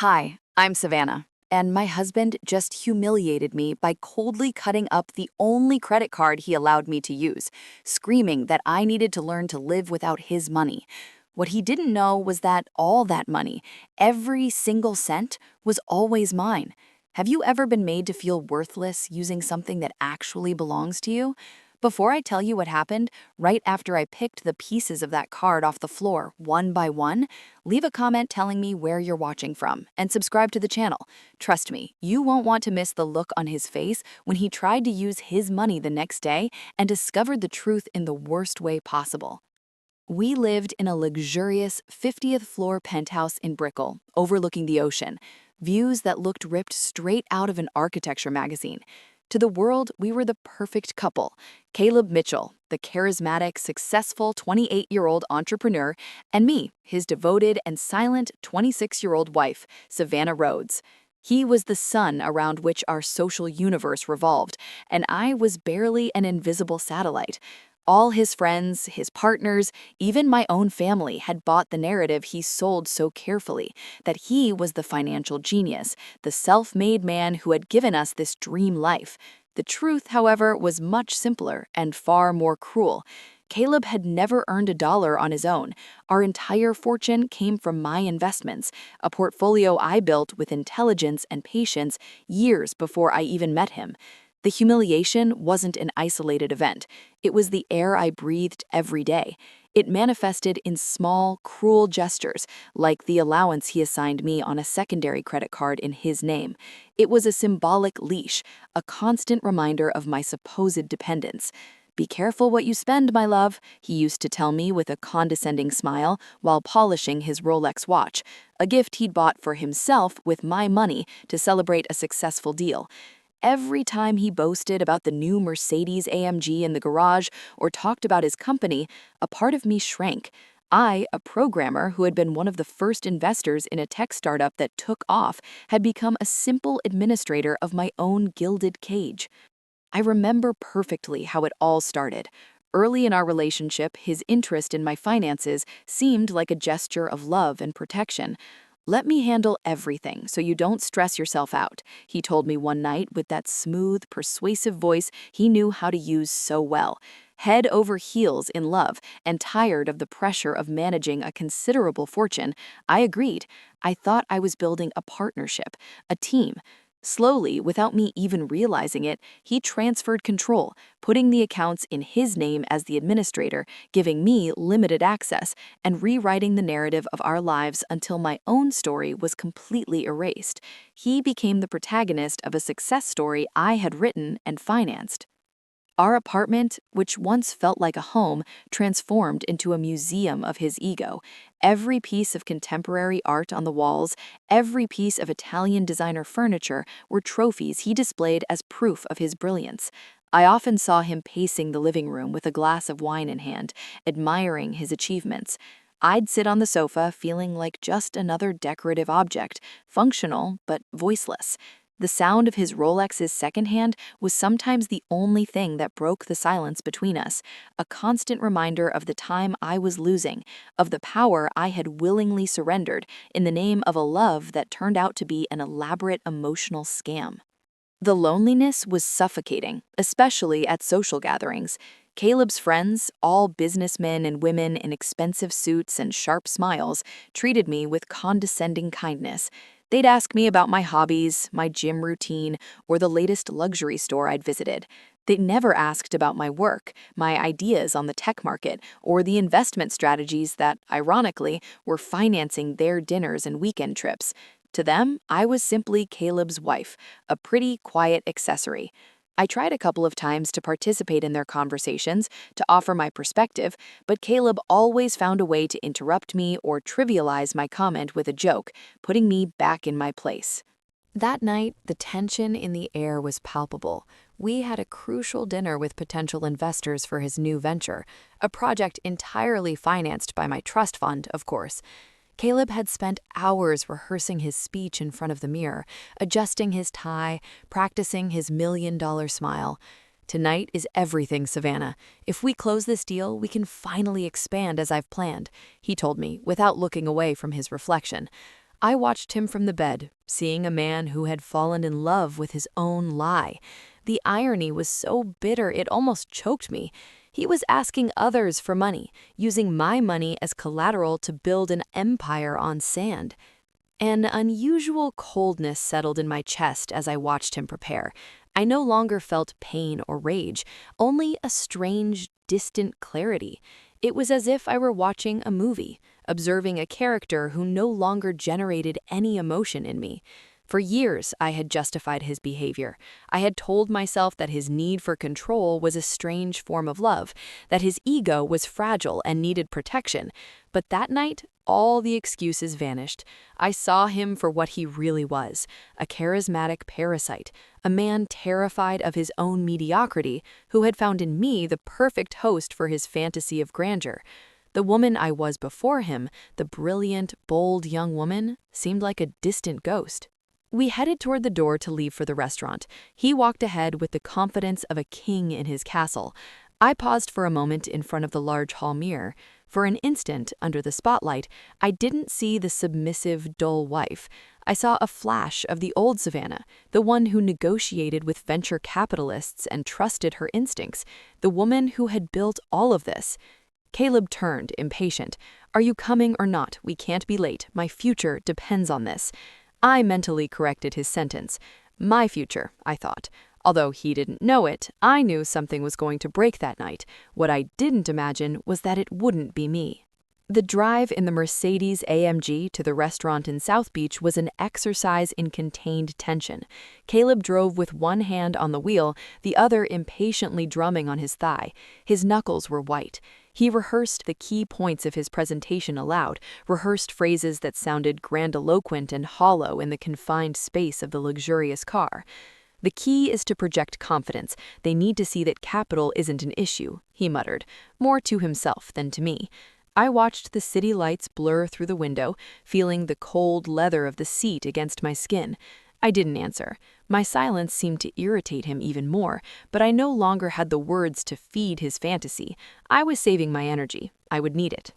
Hi, I'm Savannah, and my husband just humiliated me by coldly cutting up the only credit card he allowed me to use, screaming that I needed to learn to live without his money. What he didn't know was that all that money, every single cent, was always mine. Have you ever been made to feel worthless using something that actually belongs to you? Before I tell you what happened, right after I picked the pieces of that card off the floor one by one, leave a comment telling me where you're watching from and subscribe to the channel. Trust me, you won't want to miss the look on his face when he tried to use his money the next day and discovered the truth in the worst way possible. We lived in a luxurious 50th floor penthouse in Brickell, overlooking the ocean, views that looked ripped straight out of an architecture magazine. To the world, we were the perfect couple. Caleb Mitchell, the charismatic, successful 28-year-old entrepreneur, and me, his devoted and silent 26-year-old wife, Savannah Rhodes. He was the sun around which our social universe revolved, and I was barely an invisible satellite. All his friends, his partners, even my own family had bought the narrative he sold so carefully, that he was the financial genius, the self-made man who had given us this dream life. The truth, however, was much simpler and far more cruel. Caleb had never earned a dollar on his own. Our entire fortune came from my investments, a portfolio I built with intelligence and patience years before I even met him. The humiliation wasn't an isolated event. It was the air I breathed every day. It manifested in small, cruel gestures, like the allowance he assigned me on a secondary credit card in his name. It was a symbolic leash, a constant reminder of my supposed dependence. "Be careful what you spend, my love," he used to tell me with a condescending smile while polishing his Rolex watch, a gift he'd bought for himself with my money to celebrate a successful deal. Every time he boasted about the new Mercedes AMG in the garage or talked about his company, a part of me shrank. I, a programmer who had been one of the first investors in a tech startup that took off, had become a simple administrator of my own gilded cage. I remember perfectly how it all started. Early in our relationship, his interest in my finances seemed like a gesture of love and protection. "Let me handle everything so you don't stress yourself out," he told me one night with that smooth, persuasive voice he knew how to use so well. Head over heels in love and tired of the pressure of managing a considerable fortune, I agreed. I thought I was building a partnership, a team. Slowly, without me even realizing it, he transferred control, putting the accounts in his name as the administrator, giving me limited access, and rewriting the narrative of our lives until my own story was completely erased. He became the protagonist of a success story I had written and financed. Our apartment, which once felt like a home, transformed into a museum of his ego. Every piece of contemporary art on the walls, every piece of Italian designer furniture were trophies he displayed as proof of his brilliance. I often saw him pacing the living room with a glass of wine in hand, admiring his achievements. I'd sit on the sofa feeling like just another decorative object, functional but voiceless. The sound of his Rolex's secondhand was sometimes the only thing that broke the silence between us, a constant reminder of the time I was losing, of the power I had willingly surrendered in the name of a love that turned out to be an elaborate emotional scam. The loneliness was suffocating, especially at social gatherings. Caleb's friends, all businessmen and women in expensive suits and sharp smiles, treated me with condescending kindness. They'd ask me about my hobbies, my gym routine, or the latest luxury store I'd visited. They never asked about my work, my ideas on the tech market, or the investment strategies that, ironically, were financing their dinners and weekend trips. To them, I was simply Caleb's wife, a pretty, quiet accessory. I tried a couple of times to participate in their conversations, to offer my perspective, but Caleb always found a way to interrupt me or trivialize my comment with a joke, putting me back in my place. That night, the tension in the air was palpable. We had a crucial dinner with potential investors for his new venture, a project entirely financed by my trust fund, of course. Caleb had spent hours rehearsing his speech in front of the mirror, adjusting his tie, practicing his million-dollar smile. "Tonight is everything, Savannah. If we close this deal, we can finally expand as I've planned," he told me without looking away from his reflection. I watched him from the bed, seeing a man who had fallen in love with his own lie. The irony was so bitter it almost choked me. He was asking others for money, using my money as collateral to build an empire on sand. An unusual coldness settled in my chest as I watched him prepare. I no longer felt pain or rage, only a strange, distant clarity. It was as if I were watching a movie, observing a character who no longer generated any emotion in me. For years, I had justified his behavior. I had told myself that his need for control was a strange form of love, that his ego was fragile and needed protection. But that night, all the excuses vanished. I saw him for what he really was, a charismatic parasite, a man terrified of his own mediocrity who had found in me the perfect host for his fantasy of grandeur. The woman I was before him, the brilliant, bold young woman, seemed like a distant ghost. We headed toward the door to leave for the restaurant. He walked ahead with the confidence of a king in his castle. I paused for a moment in front of the large hall mirror. For an instant, under the spotlight, I didn't see the submissive, dull wife. I saw a flash of the old Savannah, the one who negotiated with venture capitalists and trusted her instincts, the woman who had built all of this. Caleb turned, impatient. "Are you coming or not? We can't be late. My future depends on this." I mentally corrected his sentence. My future, I thought. Although he didn't know it, I knew something was going to break that night. What I didn't imagine was that it wouldn't be me. The drive in the Mercedes AMG to the restaurant in South Beach was an exercise in contained tension. Caleb drove with one hand on the wheel, the other impatiently drumming on his thigh. His knuckles were white. He rehearsed the key points of his presentation aloud, rehearsed phrases that sounded grandiloquent and hollow in the confined space of the luxurious car. "The key is to project confidence. They need to see that capital isn't an issue," he muttered, more to himself than to me. I watched the city lights blur through the window, feeling the cold leather of the seat against my skin. I didn't answer. My silence seemed to irritate him even more, but I no longer had the words to feed his fantasy. I was saving my energy. I would need it.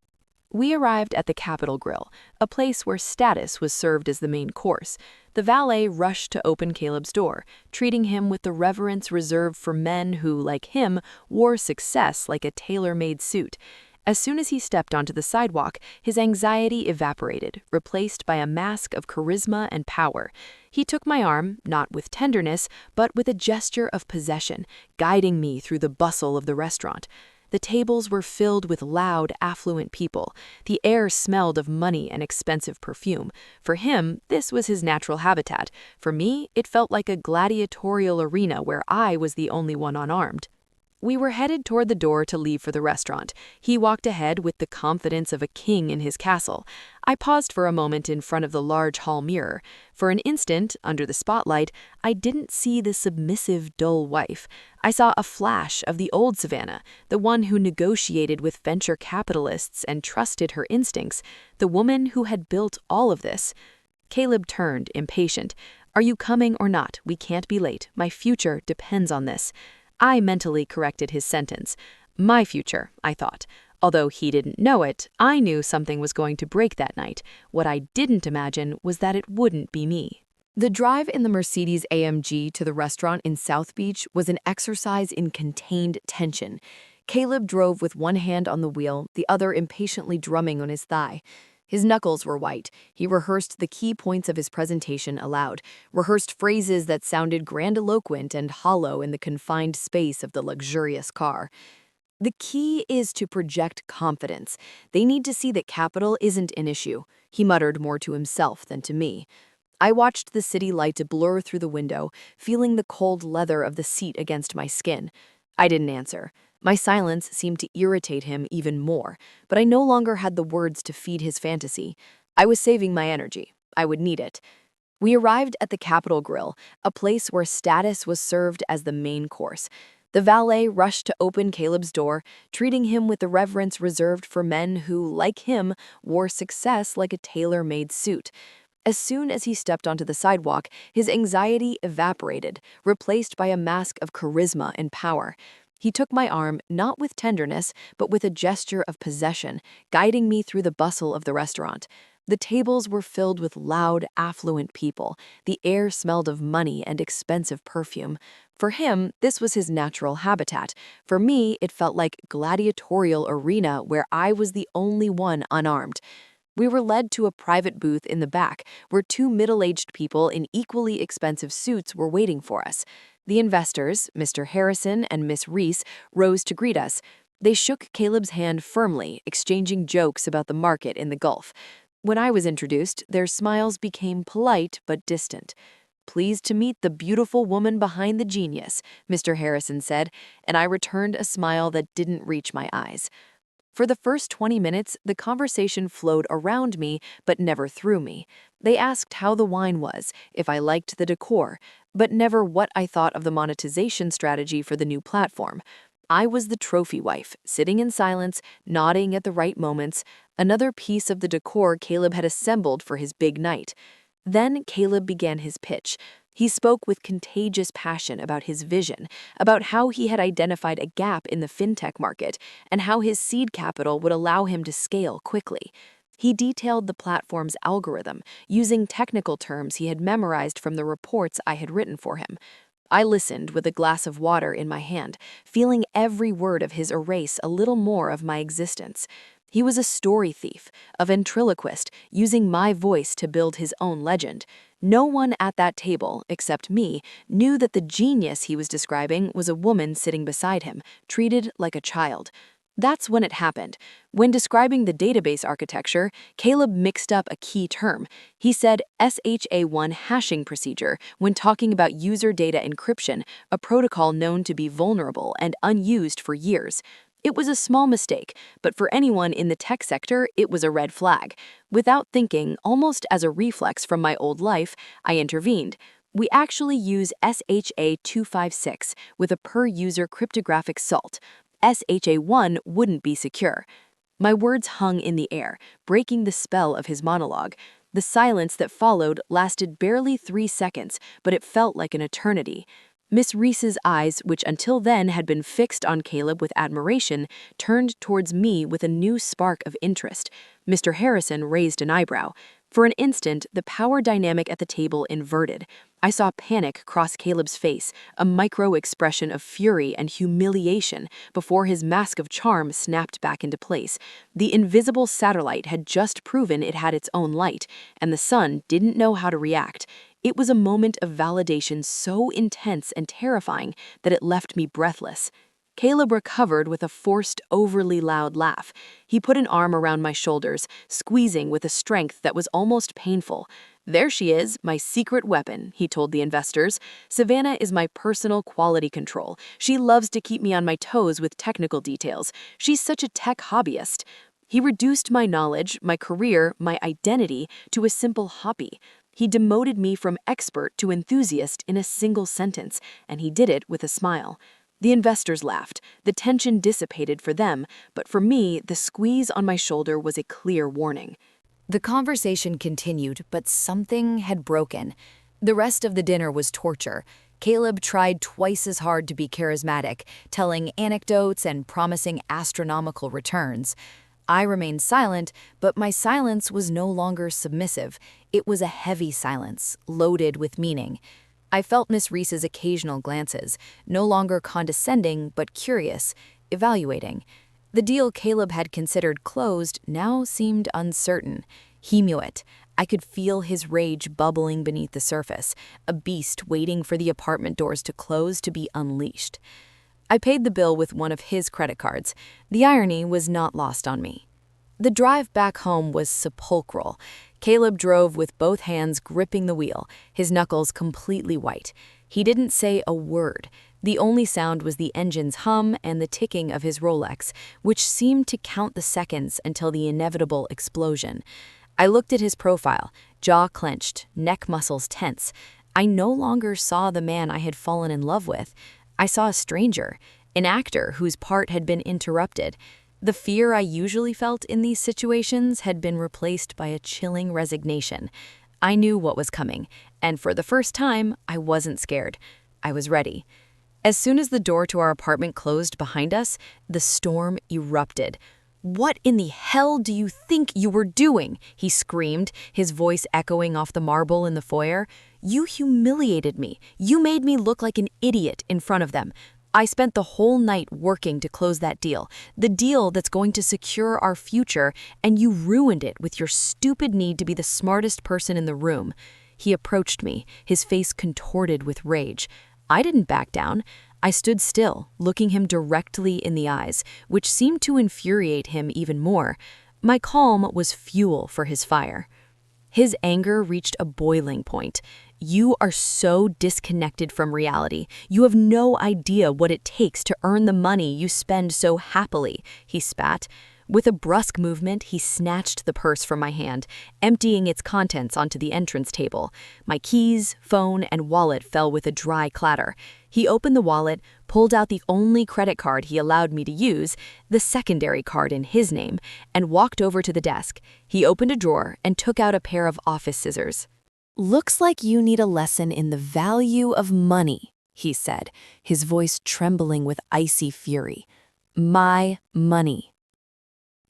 We arrived at the Capitol Grill, a place where status was served as the main course. The valet rushed to open Caleb's door, treating him with the reverence reserved for men who, like him, wore success like a tailor-made suit. As soon as he stepped onto the sidewalk, his anxiety evaporated, replaced by a mask of charisma and power. He took my arm, not with tenderness, but with a gesture of possession, guiding me through the bustle of the restaurant. The tables were filled with loud, affluent people. The air smelled of money and expensive perfume. For him, this was his natural habitat. For me, it felt like a gladiatorial arena where I was the only one unarmed. We were headed toward the door to leave for the restaurant. He walked ahead with the confidence of a king in his castle. I paused for a moment in front of the large hall mirror. For an instant, under the spotlight, I didn't see the submissive, dull wife. I saw a flash of the old Savannah, the one who negotiated with venture capitalists and trusted her instincts, the woman who had built all of this. Caleb turned, impatient. "Are you coming or not? We can't be late. My future depends on this." I mentally corrected his sentence. My future, I thought. Although he didn't know it, I knew something was going to break that night. What I didn't imagine was that it wouldn't be me. The drive in the Mercedes AMG to the restaurant in South Beach was an exercise in contained tension. Caleb drove with one hand on the wheel, the other impatiently drumming on his thigh. His knuckles were white. He rehearsed the key points of his presentation aloud, rehearsed phrases that sounded grandiloquent and hollow in the confined space of the luxurious car. "The key is to project confidence. They need to see that capital isn't an issue," he muttered more to himself than to me. I watched the city light blur through the window, feeling the cold leather of the seat against my skin. I didn't answer. My silence seemed to irritate him even more, but I no longer had the words to feed his fantasy. I was saving my energy. I would need it. We arrived at the Capitol Grill, a place where status was served as the main course. The valet rushed to open Caleb's door, treating him with the reverence reserved for men who, like him, wore success like a tailor-made suit. As soon as he stepped onto the sidewalk, his anxiety evaporated, replaced by a mask of charisma and power. He took my arm, not with tenderness, but with a gesture of possession, guiding me through the bustle of the restaurant. The tables were filled with loud, affluent people. The air smelled of money and expensive perfume. For him, this was his natural habitat. For me, it felt like gladiatorial arena where I was the only one unarmed. We were led to a private booth in the back, where two middle-aged people in equally expensive suits were waiting for us. The investors, Mr. Harrison and Miss Reese, rose to greet us. They shook Caleb's hand firmly, exchanging jokes about the market in the Gulf. When I was introduced, their smiles became polite but distant. "Pleased to meet the beautiful woman behind the genius," Mr. Harrison said, and I returned a smile that didn't reach my eyes. For the first 20 minutes, the conversation flowed around me, but never through me. They asked how the wine was, if I liked the decor, but never what I thought of the monetization strategy for the new platform. I was the trophy wife, sitting in silence, nodding at the right moments, another piece of the decor Caleb had assembled for his big night. Then Caleb began his pitch. He spoke with contagious passion about his vision, about how he had identified a gap in the fintech market, and how his seed capital would allow him to scale quickly. He detailed the platform's algorithm, using technical terms he had memorized from the reports I had written for him. I listened with a glass of water in my hand, feeling every word of his erase a little more of my existence. He was a story thief, a ventriloquist, using my voice to build his own legend. No one at that table, except me, knew that the genius he was describing was a woman sitting beside him, treated like a child. That's when it happened. When describing the database architecture, Caleb mixed up a key term. He said SHA-1 hashing procedure when talking about user data encryption, a protocol known to be vulnerable and unused for years. It was a small mistake, but for anyone in the tech sector, it was a red flag. Without thinking, almost as a reflex from my old life, I intervened. We actually use SHA-256 with a per-user cryptographic salt. SHA-1 wouldn't be secure. My words hung in the air, breaking the spell of his monologue. The silence that followed lasted barely 3 seconds, but it felt like an eternity. Miss Reese's eyes, which until then had been fixed on Caleb with admiration, turned towards me with a new spark of interest. Mr. Harrison raised an eyebrow. For an instant, the power dynamic at the table inverted. I saw panic cross Caleb's face, a micro-expression of fury and humiliation before his mask of charm snapped back into place. The invisible satellite had just proven it had its own light, and the sun didn't know how to react. It was a moment of validation so intense and terrifying that it left me breathless. Caleb recovered with a forced, overly loud laugh. He put an arm around my shoulders, squeezing with a strength that was almost painful. "There she is, my secret weapon," he told the investors. "Savannah is my personal quality control. She loves to keep me on my toes with technical details. She's such a tech hobbyist." He reduced my knowledge, my career, my identity to a simple hobby. He demoted me from expert to enthusiast in a single sentence, and he did it with a smile. The investors laughed. The tension dissipated for them, but for me, the squeeze on my shoulder was a clear warning. The conversation continued, but something had broken. The rest of the dinner was torture. Caleb tried twice as hard to be charismatic, telling anecdotes and promising astronomical returns. I remained silent, but my silence was no longer submissive. It was a heavy silence, loaded with meaning. I felt Miss Reese's occasional glances, no longer condescending but curious, evaluating. The deal Caleb had considered closed now seemed uncertain. Humiliate. I could feel his rage bubbling beneath the surface, a beast waiting for the apartment doors to close to be unleashed. I paid the bill with one of his credit cards. The irony was not lost on me. The drive back home was sepulchral. Caleb drove with both hands gripping the wheel, his knuckles completely white. He didn't say a word. The only sound was the engine's hum and the ticking of his Rolex, which seemed to count the seconds until the inevitable explosion. I looked at his profile, jaw clenched, neck muscles tense. I no longer saw the man I had fallen in love with. I saw a stranger, an actor whose part had been interrupted. The fear I usually felt in these situations had been replaced by a chilling resignation. I knew what was coming, and for the first time, I wasn't scared. I was ready. As soon as the door to our apartment closed behind us, the storm erupted. "What in the hell do you think you were doing?" he screamed, his voice echoing off the marble in the foyer. "You humiliated me. You made me look like an idiot in front of them. I spent the whole night working to close that deal, the deal that's going to secure our future, and you ruined it with your stupid need to be the smartest person in the room." He approached me, his face contorted with rage. I didn't back down. I stood still, looking him directly in the eyes, which seemed to infuriate him even more. My calm was fuel for his fire. His anger reached a boiling point. "You are so disconnected from reality. You have no idea what it takes to earn the money you spend so happily," he spat. With a brusque movement, he snatched the purse from my hand, emptying its contents onto the entrance table. My keys, phone, and wallet fell with a dry clatter. He opened the wallet, pulled out the only credit card he allowed me to use, the secondary card in his name, and walked over to the desk. He opened a drawer and took out a pair of office scissors. "Looks like you need a lesson in the value of money," he said, his voice trembling with icy fury. "My money."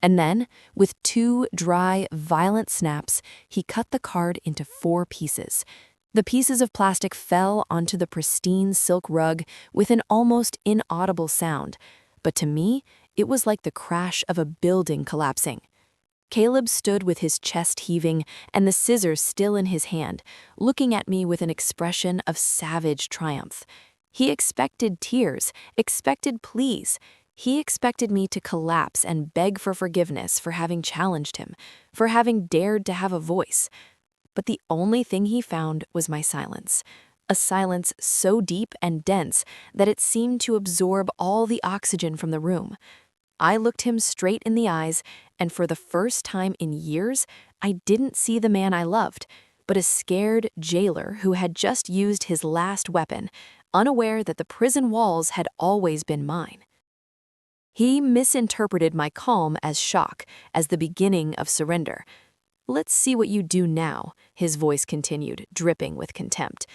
And then, with 2 dry, violent snaps, he cut the card into 4 pieces. The pieces of plastic fell onto the pristine silk rug with an almost inaudible sound, but to me, it was like the crash of a building collapsing. Caleb stood with his chest heaving and the scissors still in his hand, looking at me with an expression of savage triumph. He expected tears, expected pleas. He expected me to collapse and beg for forgiveness for having challenged him, for having dared to have a voice. But the only thing he found was my silence, a silence so deep and dense that it seemed to absorb all the oxygen from the room. I looked him straight in the eyes, and for the first time in years, I didn't see the man I loved, but a scared jailer who had just used his last weapon, unaware that the prison walls had always been mine. He misinterpreted my calm as shock, as the beginning of surrender. "Let's see what you do now," his voice continued, dripping with contempt.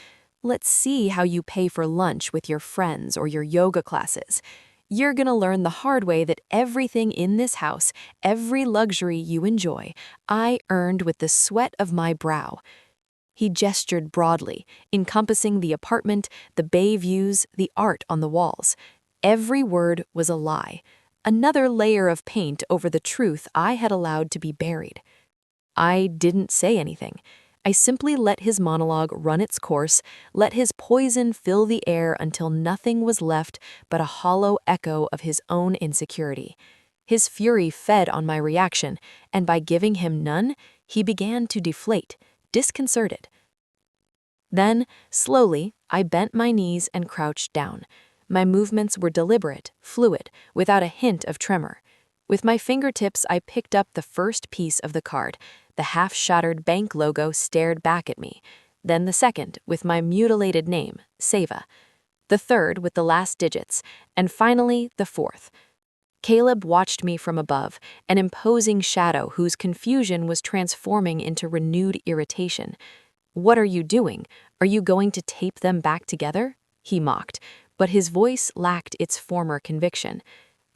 "Let's see how you pay for lunch with your friends or your yoga classes. You're gonna learn the hard way that everything in this house, every luxury you enjoy, I earned with the sweat of my brow." He gestured broadly, encompassing the apartment, the bay views, the art on the walls. Every word was a lie, another layer of paint over the truth I had allowed to be buried. I didn't say anything. I simply let his monologue run its course, let his poison fill the air until nothing was left but a hollow echo of his own insecurity. His fury fed on my reaction, and by giving him none, he began to deflate, disconcerted. Then, slowly, I bent my knees and crouched down. My movements were deliberate, fluid, without a hint of tremor. With my fingertips, I picked up the first piece of the card. The half-shattered bank logo stared back at me. Then the second, with my mutilated name, Seva. The third, with the last digits. And finally, the fourth. Caleb watched me from above, an imposing shadow whose confusion was transforming into renewed irritation. "What are you doing? Are you going to tape them back together?" he mocked, but his voice lacked its former conviction.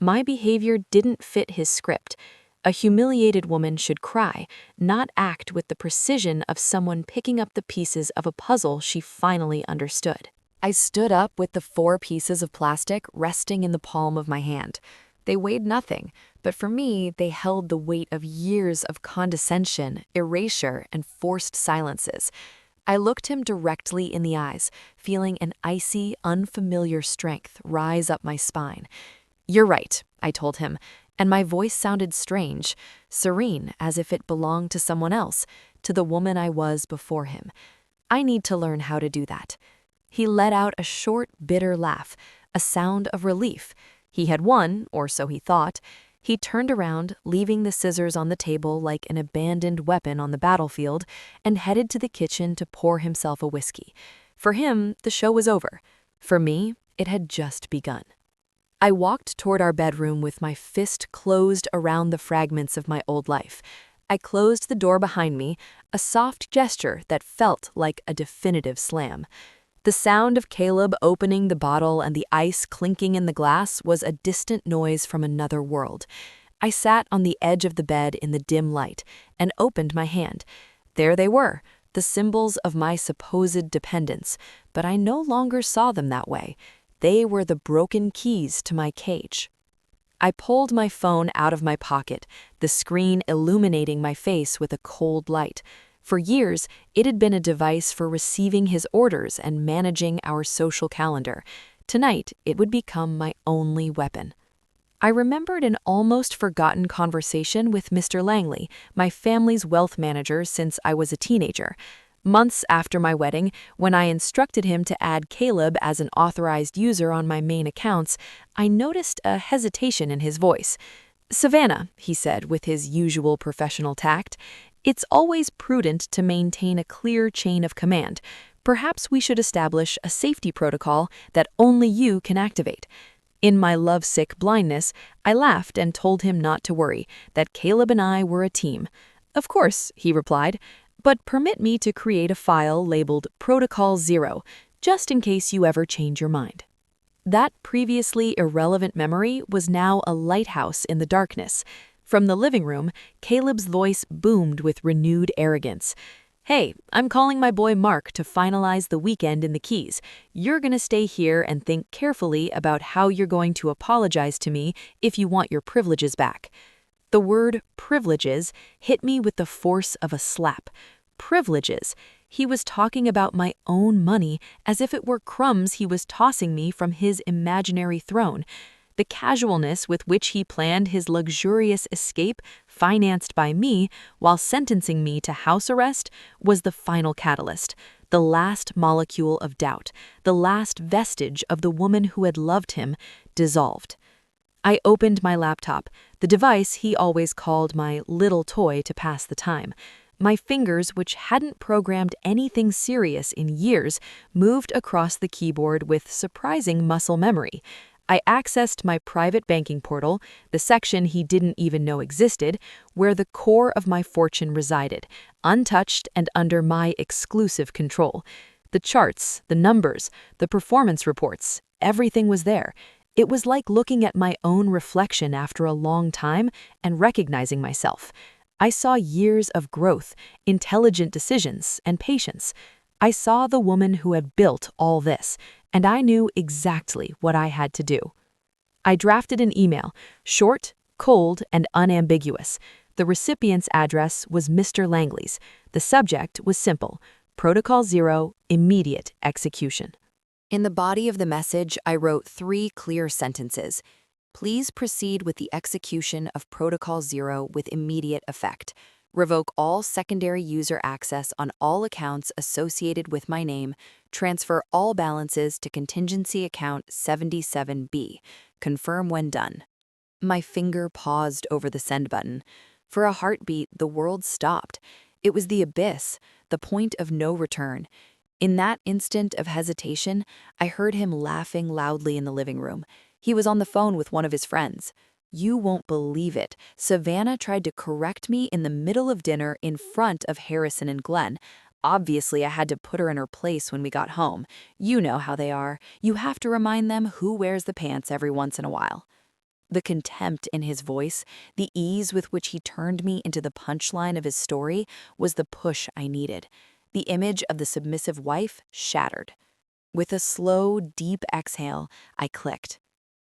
My behavior didn't fit his script. A humiliated woman should cry, not act with the precision of someone picking up the pieces of a puzzle she finally understood. I stood up with the 4 pieces of plastic resting in the palm of my hand. They weighed nothing, but for me, they held the weight of years of condescension, erasure, and forced silences. I looked him directly in the eyes, feeling an icy, unfamiliar strength rise up my spine. "You're right," I told him, and my voice sounded strange, serene, as if it belonged to someone else, to the woman I was before him. "I need to learn how to do that." He let out a short, bitter laugh, a sound of relief. He had won, or so he thought. He turned around, leaving the scissors on the table like an abandoned weapon on the battlefield, and headed to the kitchen to pour himself a whiskey. For him, the show was over. For me, it had just begun. I walked toward our bedroom with my fist closed around the fragments of my old life. I closed the door behind me, a soft gesture that felt like a definitive slam. The sound of Caleb opening the bottle and the ice clinking in the glass was a distant noise from another world. I sat on the edge of the bed in the dim light and opened my hand. There they were, the symbols of my supposed dependence, but I no longer saw them that way. They were the broken keys to my cage. I pulled my phone out of my pocket, the screen illuminating my face with a cold light. For years, it had been a device for receiving his orders and managing our social calendar. Tonight, it would become my only weapon. I remembered an almost forgotten conversation with Mr. Langley, my family's wealth manager since I was a teenager. Months after my wedding, when I instructed him to add Caleb as an authorized user on my main accounts, I noticed a hesitation in his voice. "Savannah," he said with his usual professional tact, "it's always prudent to maintain a clear chain of command. Perhaps we should establish a safety protocol that only you can activate." In my lovesick blindness, I laughed and told him not to worry, that Caleb and I were a team. "Of course," he replied, "but permit me to create a file labeled Protocol 0, just in case you ever change your mind." That previously irrelevant memory was now a lighthouse in the darkness. From the living room, Caleb's voice boomed with renewed arrogance. "Hey, I'm calling my boy Mark to finalize the weekend in the Keys. You're gonna stay here and think carefully about how you're going to apologize to me if you want your privileges back." The word privileges hit me with the force of a slap. Privileges. He was talking about my own money as if it were crumbs he was tossing me from his imaginary throne. The casualness with which he planned his luxurious escape, financed by me, while sentencing me to house arrest, was the final catalyst, the last molecule of doubt, the last vestige of the woman who had loved him, dissolved. I opened my laptop, the device he always called my little toy to pass the time. My fingers, which hadn't programmed anything serious in years, moved across the keyboard with surprising muscle memory. I accessed my private banking portal, the section he didn't even know existed, where the core of my fortune resided, untouched and under my exclusive control. The charts, the numbers, the performance reports, everything was there. It was like looking at my own reflection after a long time and recognizing myself. I saw years of growth, intelligent decisions, and patience. I saw the woman who had built all this, and I knew exactly what I had to do. I drafted an email, short, cold, and unambiguous. The recipient's address was Mr. Langley's. The subject was simple: Protocol 0, immediate execution. In the body of the message, I wrote 3 clear sentences. "Please proceed with the execution of Protocol 0 with immediate effect. Revoke all secondary user access on all accounts associated with my name. Transfer all balances to contingency account 77B. Confirm when done." My finger paused over the send button. For a heartbeat, the world stopped. It was the abyss, the point of no return. In that instant of hesitation, I heard him laughing loudly in the living room. He was on the phone with one of his friends. "You won't believe it. Savannah tried to correct me in the middle of dinner in front of Harrison and Glenn. Obviously, I had to put her in her place when we got home. You know how they are. You have to remind them who wears the pants every once in a while." The contempt in his voice, the ease with which he turned me into the punchline of his story, was the push I needed. The image of the submissive wife shattered. With a slow, deep exhale, I clicked.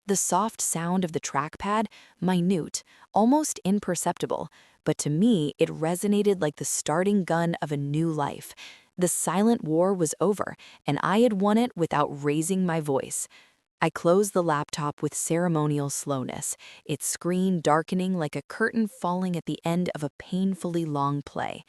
The soft sound of the trackpad, minute, almost imperceptible, but to me it resonated like the starting gun of a new life. The silent war was over, and I had won it without raising my voice. I closed the laptop with ceremonial slowness, its screen darkening like a curtain falling at the end of a painfully long play.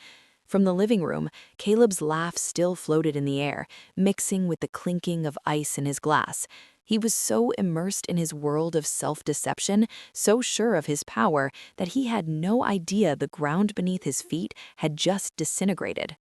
From the living room, Caleb's laugh still floated in the air, mixing with the clinking of ice in his glass. He was so immersed in his world of self-deception, so sure of his power, that he had no idea the ground beneath his feet had just disintegrated.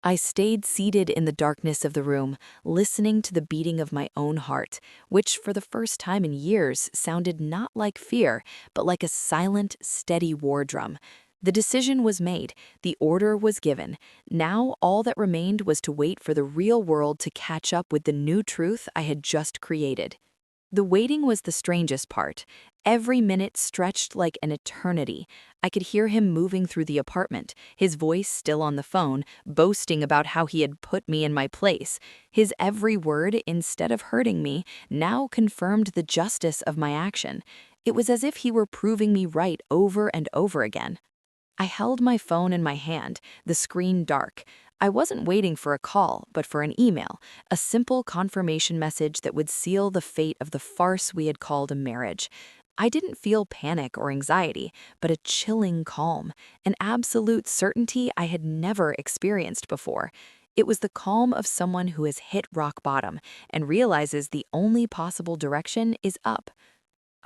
I stayed seated in the darkness of the room, listening to the beating of my own heart, which for the first time in years sounded not like fear, but like a silent, steady war drum. The decision was made, the order was given. Now all that remained was to wait for the real world to catch up with the new truth I had just created. The waiting was the strangest part. Every minute stretched like an eternity. I could hear him moving through the apartment, his voice still on the phone, boasting about how he had put me in my place. His every word, instead of hurting me, now confirmed the justice of my action. It was as if he were proving me right over and over again. I held my phone in my hand, the screen dark. I wasn't waiting for a call, but for an email, a simple confirmation message that would seal the fate of the farce we had called a marriage. I didn't feel panic or anxiety, but a chilling calm, an absolute certainty I had never experienced before. It was the calm of someone who has hit rock bottom and realizes the only possible direction is up.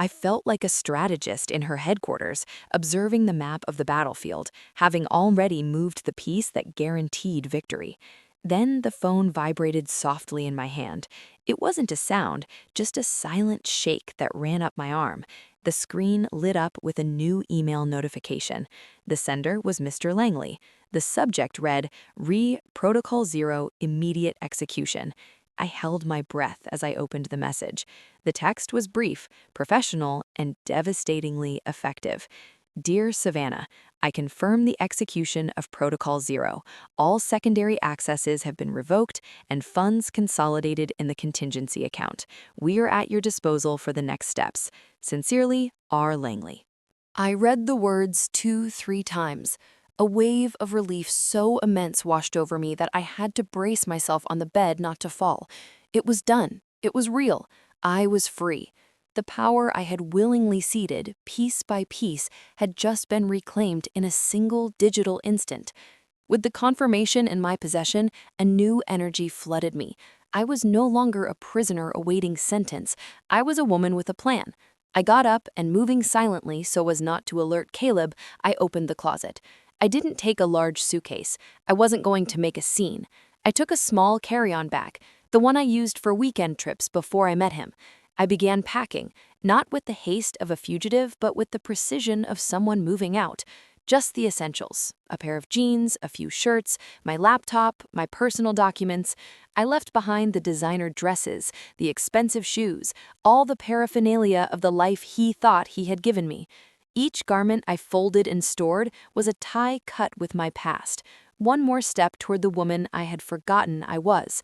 I felt like a strategist in her headquarters, observing the map of the battlefield, having already moved the piece that guaranteed victory. Then the phone vibrated softly in my hand. It wasn't a sound, just a silent shake that ran up my arm. The screen lit up with a new email notification. The sender was Mr. Langley. The subject read, Protocol 0, immediate execution. I held my breath as I opened the message. The text was brief, professional, and devastatingly effective. Dear Savannah, I confirm the execution of Protocol 0. All secondary accesses have been revoked and funds consolidated in the contingency account. We are at your disposal for the next steps. Sincerely, R. Langley. I read the words 2-3 times. A wave of relief so immense washed over me that I had to brace myself on the bed not to fall. It was done. It was real. I was free. The power I had willingly ceded, piece by piece, had just been reclaimed in a single digital instant. With the confirmation in my possession, a new energy flooded me. I was no longer a prisoner awaiting sentence. I was a woman with a plan. I got up and, moving silently so as not to alert Caleb, I opened the closet. I didn't take a large suitcase. I wasn't going to make a scene. I took a small carry-on bag, the one I used for weekend trips before I met him. I began packing, not with the haste of a fugitive, but with the precision of someone moving out. Just the essentials: a pair of jeans, a few shirts, my laptop, my personal documents. I left behind the designer dresses, the expensive shoes, all the paraphernalia of the life he thought he had given me. Each garment I folded and stored was a tie cut with my past, one more step toward the woman I had forgotten I was.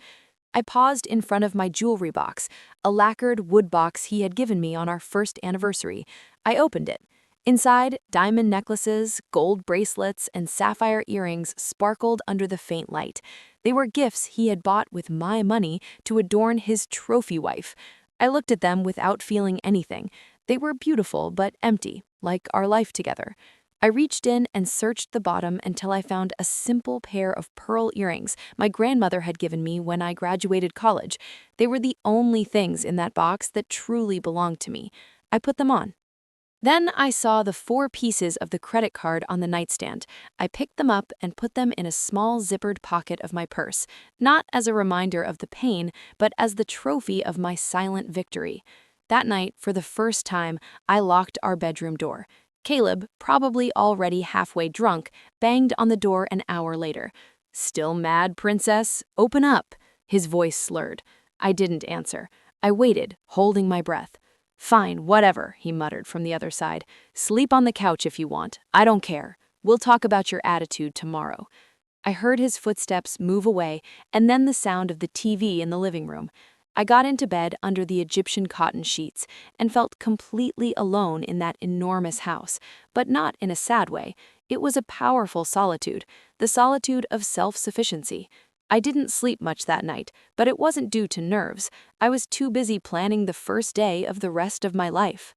I paused in front of my jewelry box, a lacquered wood box he had given me on our first anniversary. I opened it. Inside, diamond necklaces, gold bracelets, and sapphire earrings sparkled under the faint light. They were gifts he had bought with my money to adorn his trophy wife. I looked at them without feeling anything. They were beautiful but empty, like our life together. I reached in and searched the bottom until I found a simple pair of pearl earrings my grandmother had given me when I graduated college. They were the only things in that box that truly belonged to me. I put them on. Then I saw the 4 pieces of the credit card on the nightstand. I picked them up and put them in a small zippered pocket of my purse, not as a reminder of the pain, but as the trophy of my silent victory. That night, for the first time, I locked our bedroom door. Caleb, probably already halfway drunk, banged on the door an hour later. "Still mad, princess? Open up." His voice slurred. I didn't answer. I waited, holding my breath. "Fine, whatever," he muttered from the other side. "Sleep on the couch if you want. I don't care. We'll talk about your attitude tomorrow." I heard his footsteps move away, and then the sound of the TV in the living room. I got into bed under the Egyptian cotton sheets and felt completely alone in that enormous house, but not in a sad way. It was a powerful solitude, the solitude of self-sufficiency. I didn't sleep much that night, but it wasn't due to nerves. I was too busy planning the first day of the rest of my life.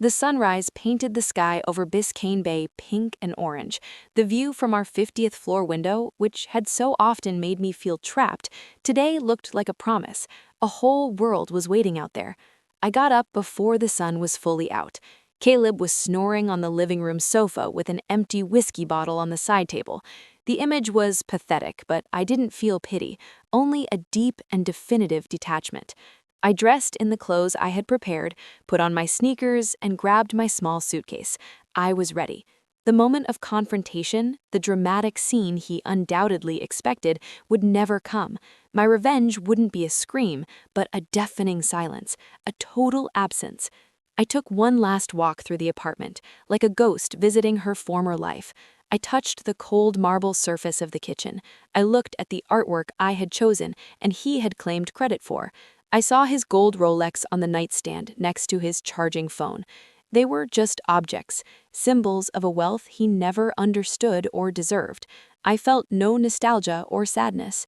The sunrise painted the sky over Biscayne Bay pink and orange. The view from our 50th floor window, which had so often made me feel trapped, today looked like a promise. A whole world was waiting out there. I got up before the sun was fully out. Caleb was snoring on the living room sofa with an empty whiskey bottle on the side table. The image was pathetic, but I didn't feel pity, only a deep and definitive detachment. I dressed in the clothes I had prepared, put on my sneakers, and grabbed my small suitcase. I was ready. The moment of confrontation, the dramatic scene he undoubtedly expected, would never come. My revenge wouldn't be a scream, but a deafening silence, a total absence. I took one last walk through the apartment, like a ghost visiting her former life. I touched the cold marble surface of the kitchen. I looked at the artwork I had chosen and he had claimed credit for. I saw his gold Rolex on the nightstand next to his charging phone. They were just objects, symbols of a wealth he never understood or deserved. I felt no nostalgia or sadness.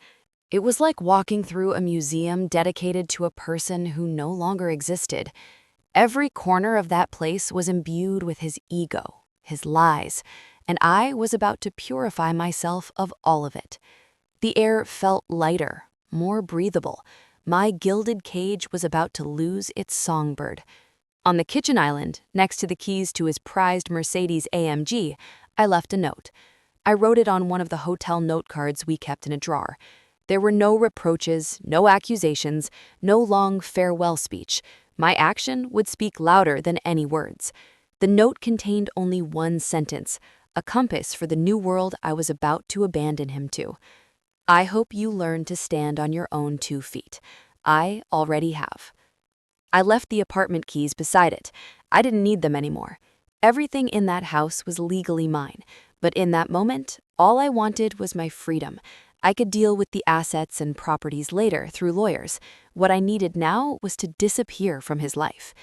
It was like walking through a museum dedicated to a person who no longer existed. Every corner of that place was imbued with his ego, his lies, and I was about to purify myself of all of it. The air felt lighter, more breathable. My gilded cage was about to lose its songbird. On the kitchen island, next to the keys to his prized Mercedes AMG, I left a note. I wrote it on one of the hotel note cards we kept in a drawer. There were no reproaches, no accusations, no long farewell speech. My action would speak louder than any words. The note contained only one sentence, a compass for the new world I was about to abandon him to. I hope you learn to stand on your own 2 feet. I already have. I left the apartment keys beside it. I didn't need them anymore. Everything in that house was legally mine, but in that moment, all I wanted was my freedom. I could deal with the assets and properties later through lawyers. What I needed now was to disappear from his life.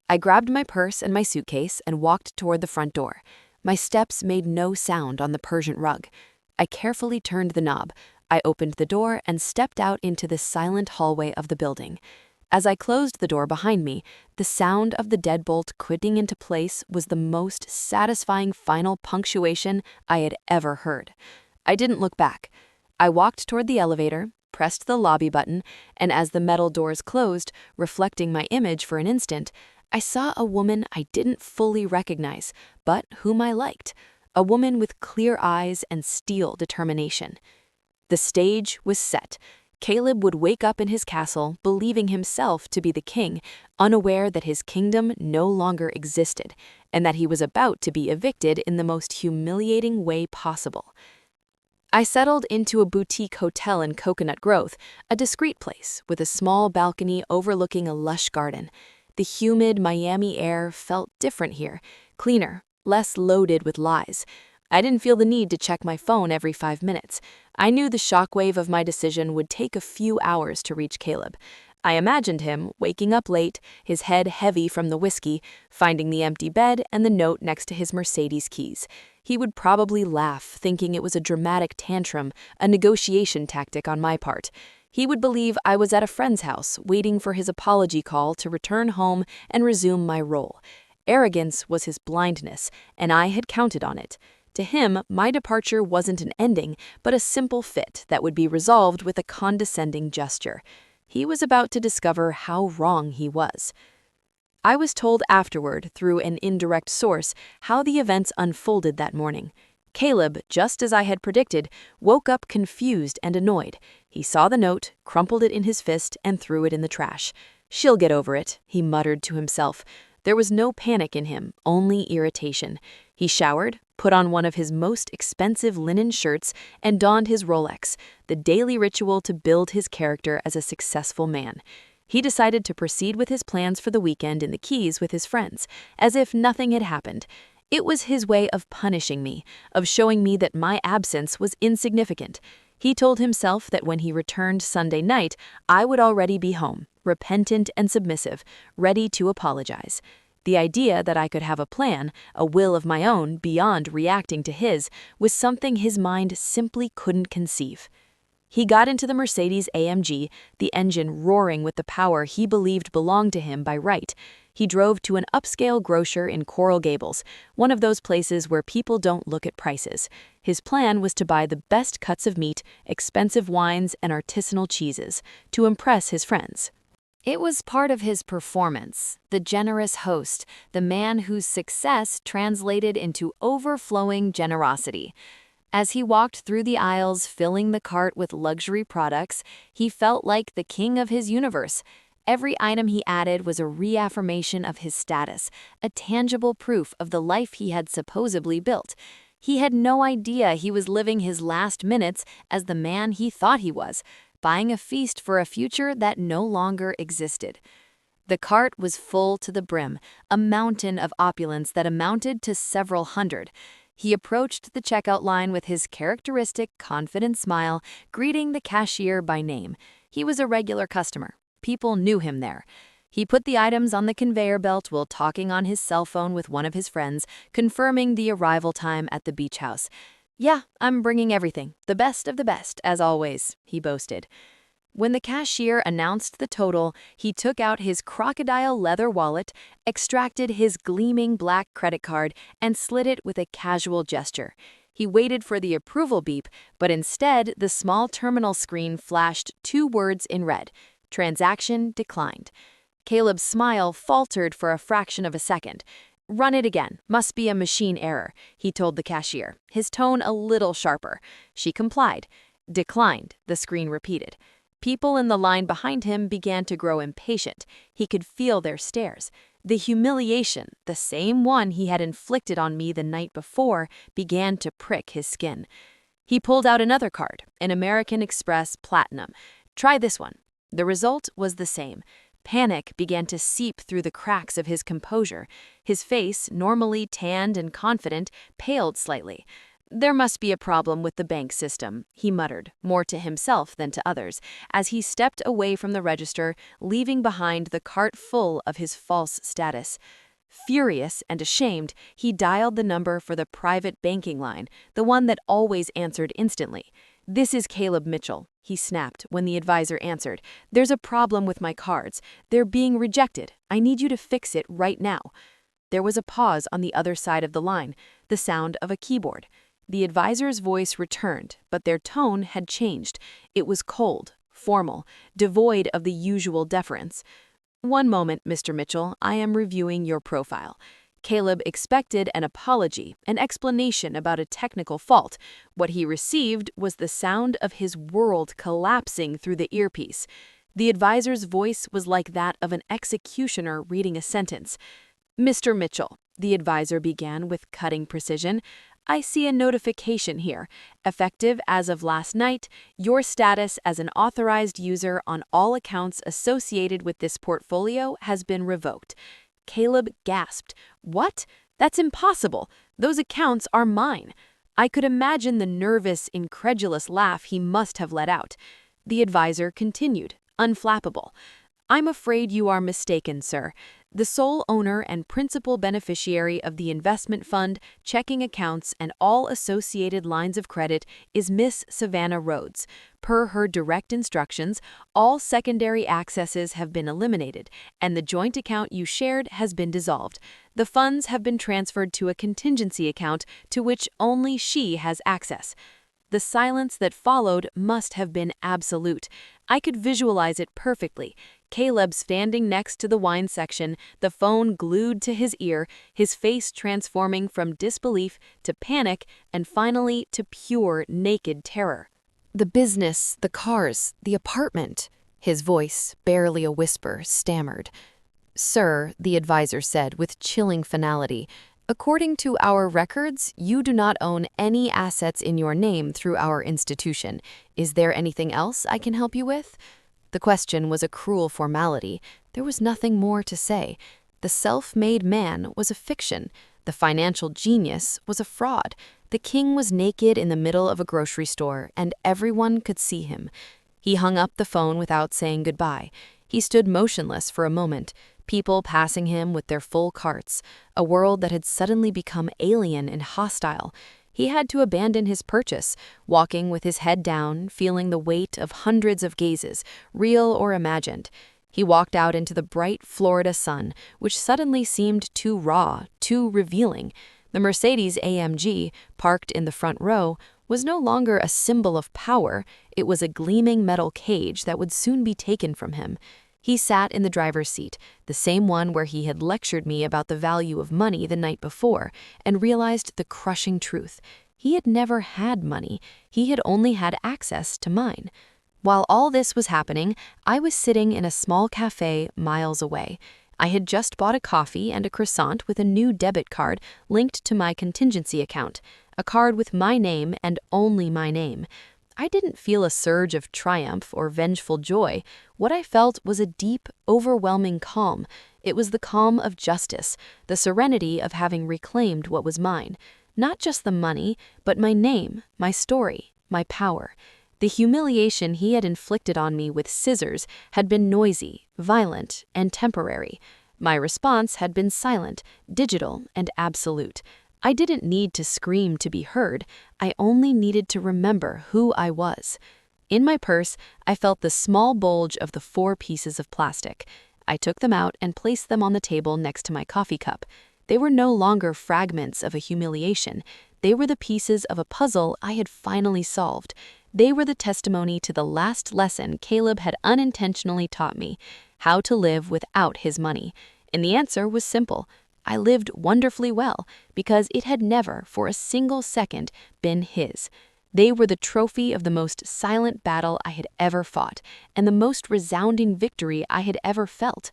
I grabbed my purse and my suitcase and walked toward the front door. My steps made no sound on the Persian rug. I carefully turned the knob. I opened the door and stepped out into the silent hallway of the building. As I closed the door behind me, the sound of the deadbolt clicking into place was the most satisfying final punctuation I had ever heard. I didn't look back. I walked toward the elevator, pressed the lobby button, and as the metal doors closed, reflecting my image for an instant, I saw a woman I didn't fully recognize, but whom I liked. A woman with clear eyes and steel determination. The stage was set. Caleb would wake up in his castle, believing himself to be the king, unaware that his kingdom no longer existed, and that he was about to be evicted in the most humiliating way possible. I settled into a boutique hotel in Coconut Grove, a discreet place with a small balcony overlooking a lush garden. The humid Miami air felt different here, cleaner, less loaded with lies. I didn't feel the need to check my phone every 5 minutes. I knew the shockwave of my decision would take a few hours to reach Caleb. I imagined him waking up late, his head heavy from the whiskey, finding the empty bed and the note next to his Mercedes keys. He would probably laugh, thinking it was a dramatic tantrum, a negotiation tactic on my part. He would believe I was at a friend's house, waiting for his apology call to return home and resume my role. Arrogance was his blindness, and I had counted on it. To him, my departure wasn't an ending, but a simple fit that would be resolved with a condescending gesture. He was about to discover how wrong he was. I was told afterward, through an indirect source, how the events unfolded that morning. Caleb, just as I had predicted, woke up confused and annoyed. He saw the note, crumpled it in his fist, and threw it in the trash. "She'll get over it," he muttered to himself. There was no panic in him, only irritation. He showered, put on one of his most expensive linen shirts, and donned his Rolex, the daily ritual to build his character as a successful man. He decided to proceed with his plans for the weekend in the Keys with his friends, as if nothing had happened. It was his way of punishing me, of showing me that my absence was insignificant. He told himself that when he returned Sunday night, I would already be home, repentant and submissive, ready to apologize. The idea that I could have a plan, a will of my own beyond reacting to his, was something his mind simply couldn't conceive. He got into the Mercedes AMG, the engine roaring with the power he believed belonged to him by right. He drove to an upscale grocer in Coral Gables, one of those places where people don't look at prices. His plan was to buy the best cuts of meat, expensive wines, and artisanal cheeses, to impress his friends. It was part of his performance, the generous host, the man whose success translated into overflowing generosity. As he walked through the aisles, filling the cart with luxury products, he felt like the king of his universe. Every item he added was a reaffirmation of his status, a tangible proof of the life he had supposedly built. He had no idea he was living his last minutes as the man he thought he was, buying a feast for a future that no longer existed. The cart was full to the brim, a mountain of opulence that amounted to several hundred. He approached the checkout line with his characteristic, confident smile, greeting the cashier by name. He was a regular customer. People knew him there. He put the items on the conveyor belt while talking on his cell phone with one of his friends, confirming the arrival time at the beach house. "Yeah, I'm bringing everything. The best of the best, as always," he boasted. When the cashier announced the total, he took out his crocodile leather wallet, extracted his gleaming black credit card, and slid it with a casual gesture. He waited for the approval beep, but instead the small terminal screen flashed 2 words in red: "Transaction declined." Caleb's smile faltered for a fraction of a second. "Run it again. Must be a machine error," he told the cashier, his tone a little sharper. She complied. "Declined," the screen repeated. People in the line behind him began to grow impatient. He could feel their stares. The humiliation, the same one he had inflicted on me the night before, began to prick his skin. He pulled out another card, an American Express Platinum. "Try this one." The result was the same. Panic began to seep through the cracks of his composure. His face, normally tanned and confident, paled slightly. "There must be a problem with the bank system," he muttered, more to himself than to others, as he stepped away from the register, leaving behind the cart full of his false status. Furious and ashamed, he dialed the number for the private banking line, the one that always answered instantly. "This is Caleb Mitchell," he snapped when the advisor answered. "There's a problem with my cards. They're being rejected. I need you to fix it right now." There was a pause on the other side of the line, the sound of a keyboard. The advisor's voice returned, but their tone had changed. It was cold, formal, devoid of the usual deference. "One moment, Mr. Mitchell, I am reviewing your profile." Caleb expected an apology, an explanation about a technical fault. What he received was the sound of his world collapsing through the earpiece. The advisor's voice was like that of an executioner reading a sentence. "Mr. Mitchell," the advisor began with cutting precision, "I see a notification here. Effective as of last night, your status as an authorized user on all accounts associated with this portfolio has been revoked." Caleb gasped. "What? That's impossible. Those accounts are mine." I could imagine the nervous, incredulous laugh he must have let out. The advisor continued, unflappable. "I'm afraid you are mistaken, sir. The sole owner and principal beneficiary of the investment fund, checking accounts, and all associated lines of credit is Miss Savannah Rhodes. Per her direct instructions, all secondary accesses have been eliminated, and the joint account you shared has been dissolved. The funds have been transferred to a contingency account to which only she has access." The silence that followed must have been absolute. I could visualize it perfectly. Caleb standing next to the wine section, the phone glued to his ear, his face transforming from disbelief to panic and finally to pure, naked terror. "The business, the cars, the apartment," his voice, barely a whisper, stammered. "Sir," the advisor said with chilling finality, "according to our records, you do not own any assets in your name through our institution. Is there anything else I can help you with?" The question was a cruel formality. There was nothing more to say. The self-made man was a fiction. The financial genius was a fraud. The king was naked in the middle of a grocery store, and everyone could see him. He hung up the phone without saying goodbye. He stood motionless for a moment, people passing him with their full carts, a world that had suddenly become alien and hostile. He had to abandon his purchase, walking with his head down, feeling the weight of hundreds of gazes, real or imagined. He walked out into the bright Florida sun, which suddenly seemed too raw, too revealing. The Mercedes AMG, parked in the front row, was no longer a symbol of power. It was a gleaming metal cage that would soon be taken from him. He sat in the driver's seat, the same one where he had lectured me about the value of money the night before, and realized the crushing truth. He had never had money. He had only had access to mine. While all this was happening, I was sitting in a small cafe miles away. I had just bought a coffee and a croissant with a new debit card linked to my contingency account, a card with my name and only my name. I didn't feel a surge of triumph or vengeful joy. What I felt was a deep, overwhelming calm. It was the calm of justice, the serenity of having reclaimed what was mine. Not just the money, but my name, my story, my power. The humiliation he had inflicted on me with scissors had been noisy, violent, and temporary. My response had been silent, digital, and absolute. I didn't need to scream to be heard. I only needed to remember who I was. In my purse, I felt the small bulge of the 4 pieces of plastic. I took them out and placed them on the table next to my coffee cup. They were no longer fragments of a humiliation. They were the pieces of a puzzle I had finally solved. They were the testimony to the last lesson Caleb had unintentionally taught me, how to live without his money. And the answer was simple. I lived wonderfully well because it had never, for a single second, been his. They were the trophy of the most silent battle I had ever fought and the most resounding victory I had ever felt.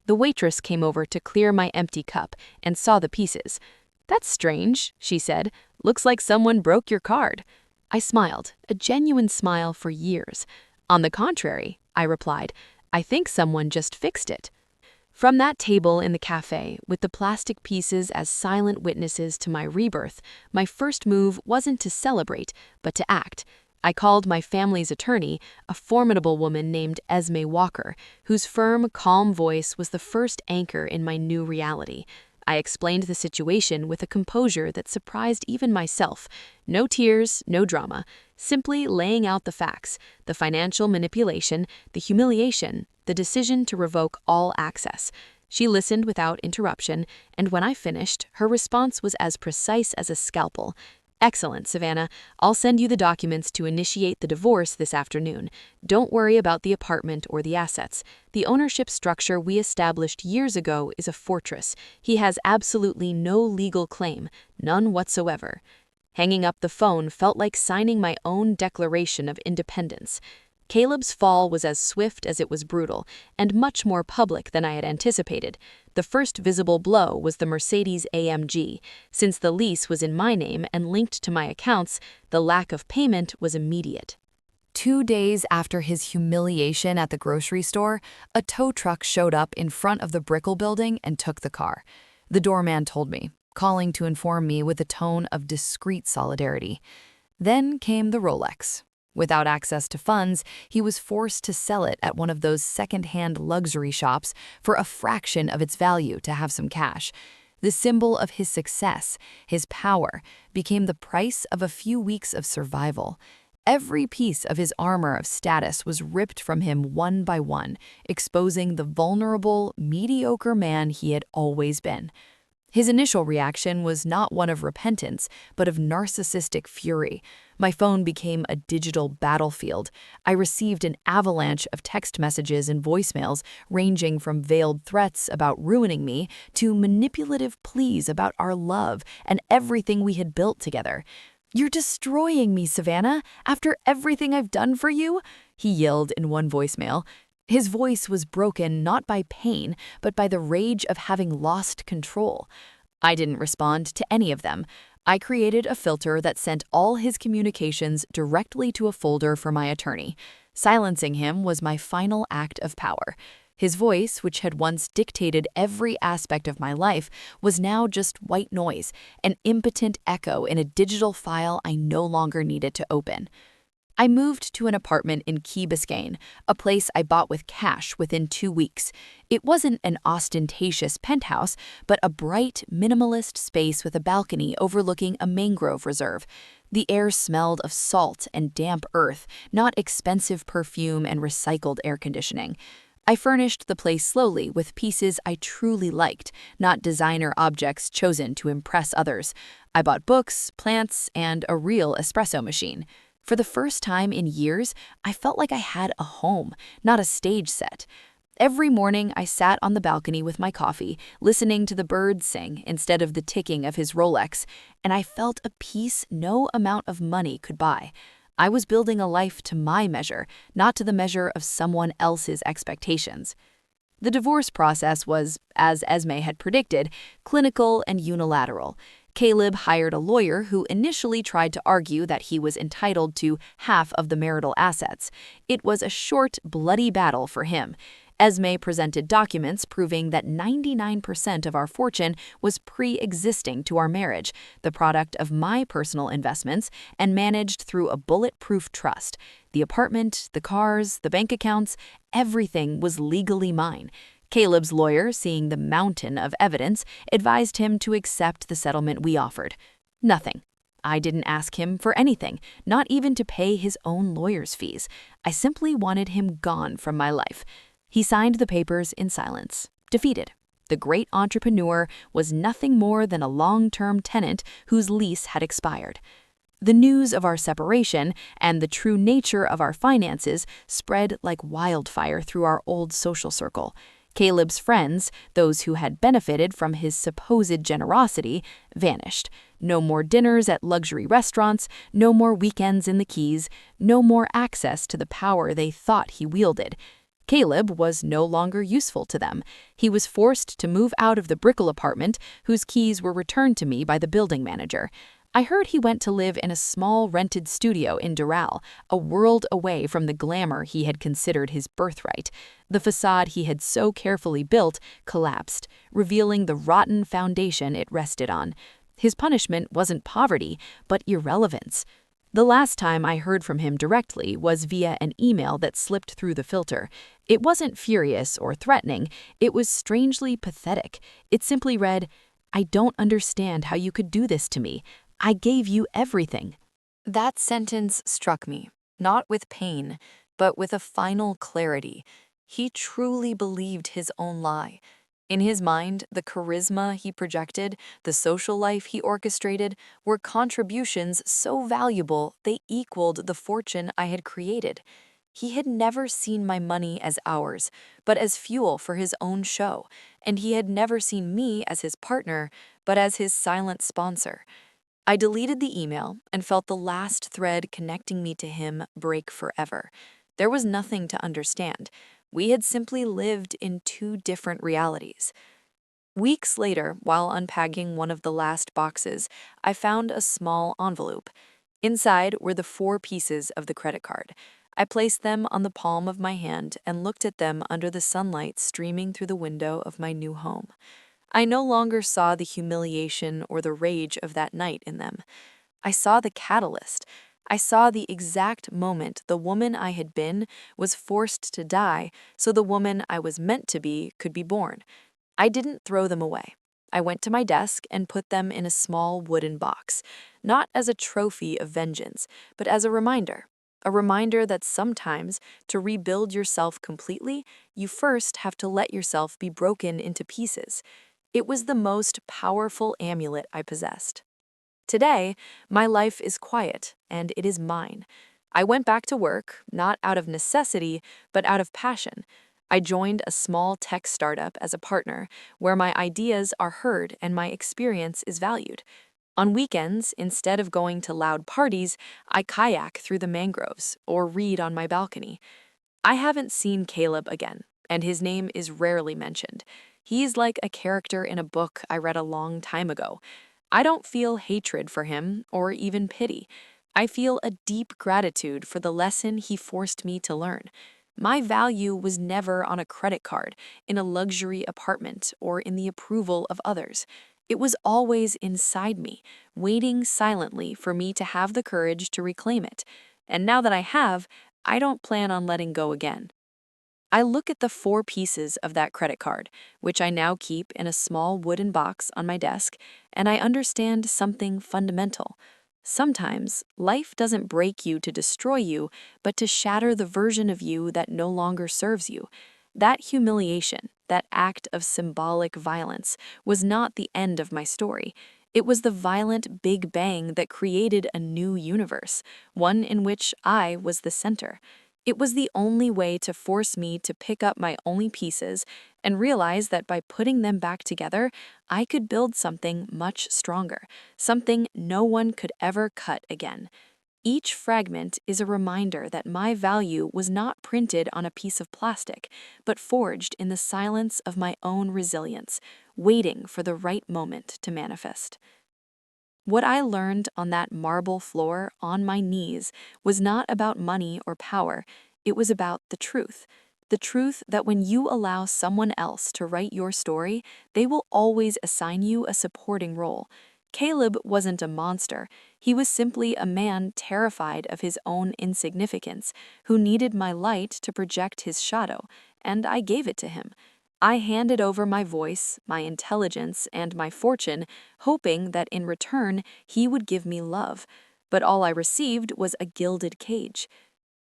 The waitress came over to clear my empty cup and saw the pieces. "That's strange," she said. "Looks like someone broke your card." I smiled, a genuine smile for years. "On the contrary," I replied, "I think someone just fixed it." From that table in the cafe, with the plastic pieces as silent witnesses to my rebirth, my first move wasn't to celebrate, but to act. I called my family's attorney, a formidable woman named Esme Walker, whose firm, calm voice was the first anchor in my new reality. I explained the situation with a composure that surprised even myself. No tears, no drama, simply laying out the facts, the financial manipulation, the humiliation, the decision to revoke all access. She listened without interruption, and when I finished, her response was as precise as a scalpel. "Excellent, Savannah. I'll send you the documents to initiate the divorce this afternoon. Don't worry about the apartment or the assets. The ownership structure we established years ago is a fortress. He has absolutely no legal claim, none whatsoever." Hanging up the phone felt like signing my own declaration of independence. Caleb's fall was as swift as it was brutal, and much more public than I had anticipated. The first visible blow was the Mercedes AMG. Since the lease was in my name and linked to my accounts, the lack of payment was immediate. 2 days after his humiliation at the grocery store, a tow truck showed up in front of the Brickell building and took the car. The doorman told me, calling to inform me with a tone of discreet solidarity. Then came the Rolex. Without access to funds, he was forced to sell it at one of those second-hand luxury shops for a fraction of its value to have some cash. The symbol of his success, his power, became the price of a few weeks of survival. Every piece of his armor of status was ripped from him one by one, exposing the vulnerable, mediocre man he had always been. His initial reaction was not one of repentance, but of narcissistic fury. My phone became a digital battlefield. I received an avalanche of text messages and voicemails, ranging from veiled threats about ruining me to manipulative pleas about our love and everything we had built together. "You're destroying me, Savannah, after everything I've done for you," he yelled in one voicemail. His voice was broken not by pain, but by the rage of having lost control. I didn't respond to any of them. I created a filter that sent all his communications directly to a folder for my attorney. Silencing him was my final act of power. His voice, which had once dictated every aspect of my life, was now just white noise, an impotent echo in a digital file I no longer needed to open. I moved to an apartment in Key Biscayne, a place I bought with cash within 2 weeks. It wasn't an ostentatious penthouse, but a bright, minimalist space with a balcony overlooking a mangrove reserve. The air smelled of salt and damp earth, not expensive perfume and recycled air conditioning. I furnished the place slowly with pieces I truly liked, not designer objects chosen to impress others. I bought books, plants, and a real espresso machine. For the first time in years, I felt like I had a home, not a stage set. Every morning, I sat on the balcony with my coffee, listening to the birds sing instead of the ticking of his Rolex, and I felt a peace no amount of money could buy. I was building a life to my measure, not to the measure of someone else's expectations. The divorce process was, as Esme had predicted, clinical and unilateral. Caleb hired a lawyer who initially tried to argue that he was entitled to half of the marital assets. It was a short, bloody battle for him. Esme presented documents proving that 99% of our fortune was pre-existing to our marriage, the product of my personal investments, and managed through a bulletproof trust. The apartment, the cars, the bank accounts, everything was legally mine. Caleb's lawyer, seeing the mountain of evidence, advised him to accept the settlement we offered. Nothing. I didn't ask him for anything, not even to pay his own lawyer's fees. I simply wanted him gone from my life. He signed the papers in silence, defeated. The great entrepreneur was nothing more than a long-term tenant whose lease had expired. The news of our separation and the true nature of our finances spread like wildfire through our old social circle. Caleb's friends, those who had benefited from his supposed generosity, vanished. No more dinners at luxury restaurants, no more weekends in the Keys, no more access to the power they thought he wielded. Caleb was no longer useful to them. He was forced to move out of the Brickell apartment, whose keys were returned to me by the building manager. I heard he went to live in a small rented studio in Doral, a world away from the glamour he had considered his birthright. The facade he had so carefully built collapsed, revealing the rotten foundation it rested on. His punishment wasn't poverty, but irrelevance. The last time I heard from him directly was via an email that slipped through the filter. It wasn't furious or threatening, it was strangely pathetic. It simply read, "I don't understand how you could do this to me. I gave you everything." That sentence struck me, not with pain, but with a final clarity. He truly believed his own lie. In his mind, the charisma he projected, the social life he orchestrated, were contributions so valuable they equaled the fortune I had created. He had never seen my money as ours, but as fuel for his own show, and he had never seen me as his partner, but as his silent sponsor. I deleted the email and felt the last thread connecting me to him break forever. There was nothing to understand. We had simply lived in two different realities. Weeks later, while unpacking one of the last boxes, I found a small envelope. Inside were the 4 pieces of the credit card. I placed them on the palm of my hand and looked at them under the sunlight streaming through the window of my new home. I no longer saw the humiliation or the rage of that night in them. I saw the catalyst. I saw the exact moment the woman I had been was forced to die so the woman I was meant to be could be born. I didn't throw them away. I went to my desk and put them in a small wooden box, not as a trophy of vengeance, but as a reminder that sometimes, to rebuild yourself completely, you first have to let yourself be broken into pieces. It was the most powerful amulet I possessed. Today, my life is quiet, and it is mine. I went back to work, not out of necessity, but out of passion. I joined a small tech startup as a partner, where my ideas are heard and my experience is valued. On weekends, instead of going to loud parties, I kayak through the mangroves or read on my balcony. I haven't seen Caleb again, and his name is rarely mentioned. He's like a character in a book I read a long time ago. I don't feel hatred for him or even pity. I feel a deep gratitude for the lesson he forced me to learn. My value was never on a credit card, in a luxury apartment, or in the approval of others. It was always inside me, waiting silently for me to have the courage to reclaim it. And now that I have, I don't plan on letting go again. I look at the 4 pieces of that credit card, which I now keep in a small wooden box on my desk, and I understand something fundamental. Sometimes, life doesn't break you to destroy you, but to shatter the version of you that no longer serves you. That humiliation, that act of symbolic violence, was not the end of my story. It was the violent Big Bang that created a new universe, one in which I was the center. It was the only way to force me to pick up my only pieces and realize that by putting them back together, I could build something much stronger, something no one could ever cut again. Each fragment is a reminder that my value was not printed on a piece of plastic, but forged in the silence of my own resilience, waiting for the right moment to manifest. What I learned on that marble floor on my knees was not about money or power, it was about the truth. The truth that when you allow someone else to write your story, they will always assign you a supporting role. Caleb wasn't a monster. He was simply a man terrified of his own insignificance, who needed my light to project his shadow, and I gave it to him. I handed over my voice, my intelligence, and my fortune, hoping that in return he would give me love. But all I received was a gilded cage.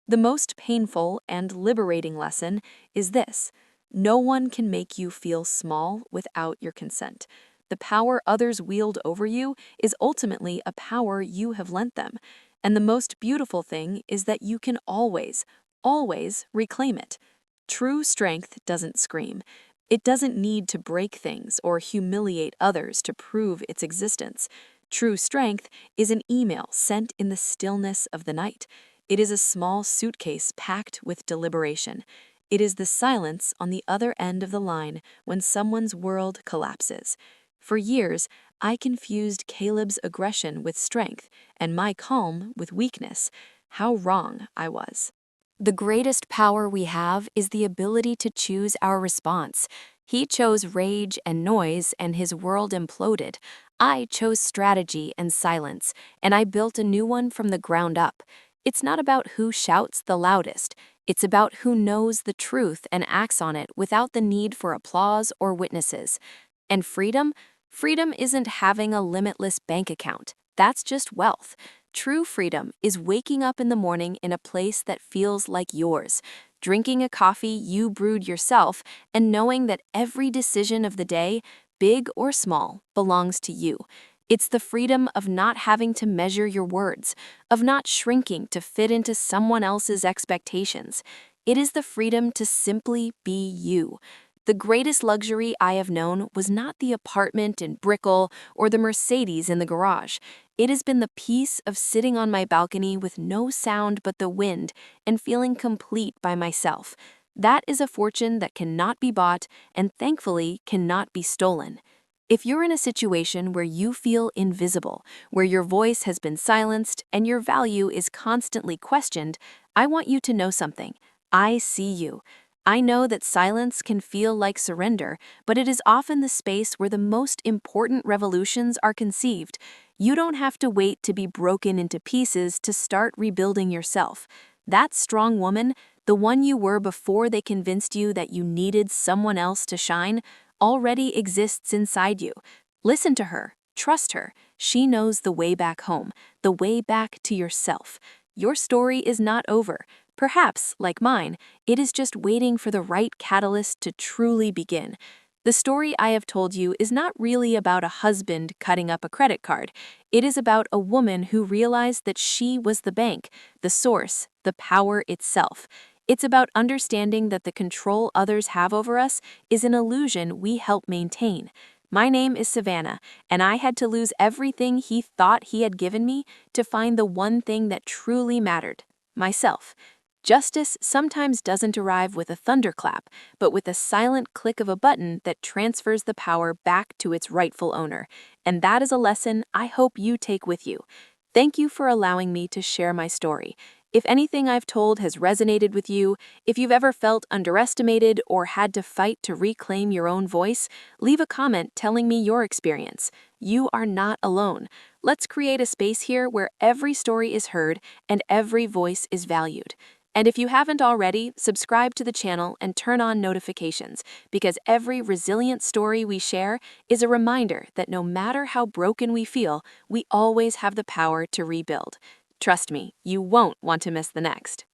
The most painful and liberating lesson is this: no one can make you feel small without your consent. The power others wield over you is ultimately a power you have lent them. And the most beautiful thing is that you can always, always reclaim it. True strength doesn't scream. It doesn't need to break things or humiliate others to prove its existence. True strength is an email sent in the stillness of the night. It is a small suitcase packed with deliberation. It is the silence on the other end of the line when someone's world collapses. For years, I confused Caleb's aggression with strength and my calm with weakness. How wrong I was. The greatest power we have is the ability to choose our response. He chose rage and noise, and his world imploded. I chose strategy and silence, and I built a new one from the ground up. It's not about who shouts the loudest. It's about who knows the truth and acts on it without the need for applause or witnesses. And freedom? Freedom isn't having a limitless bank account. That's just wealth. True freedom is waking up in the morning in a place that feels like yours, drinking a coffee you brewed yourself, and knowing that every decision of the day, big or small, belongs to you. It's the freedom of not having to measure your words, of not shrinking to fit into someone else's expectations. It is the freedom to simply be you. The greatest luxury I have known was not the apartment in Brickell or the Mercedes in the garage. It has been the peace of sitting on my balcony with no sound but the wind and feeling complete by myself. That is a fortune that cannot be bought and thankfully cannot be stolen. If you're in a situation where you feel invisible, where your voice has been silenced and your value is constantly questioned, I want you to know something. I see you. I know that silence can feel like surrender, but it is often the space where the most important revolutions are conceived. You don't have to wait to be broken into pieces to start rebuilding yourself. That strong woman, the one you were before they convinced you that you needed someone else to shine, already exists inside you. Listen to her. Trust her. She knows the way back home, the way back to yourself. Your story is not over. Perhaps, like mine, it is just waiting for the right catalyst to truly begin. The story I have told you is not really about a husband cutting up a credit card. It is about a woman who realized that she was the bank, the source, the power itself. It's about understanding that the control others have over us is an illusion we help maintain. My name is Savannah, and I had to lose everything he thought he had given me to find the one thing that truly mattered: myself. Justice sometimes doesn't arrive with a thunderclap, but with a silent click of a button that transfers the power back to its rightful owner. And that is a lesson I hope you take with you. Thank you for allowing me to share my story. If anything I've told has resonated with you, if you've ever felt underestimated or had to fight to reclaim your own voice, leave a comment telling me your experience. You are not alone. Let's create a space here where every story is heard and every voice is valued. And if you haven't already, subscribe to the channel and turn on notifications, because every resilient story we share is a reminder that no matter how broken we feel, we always have the power to rebuild. Trust me, you won't want to miss the next.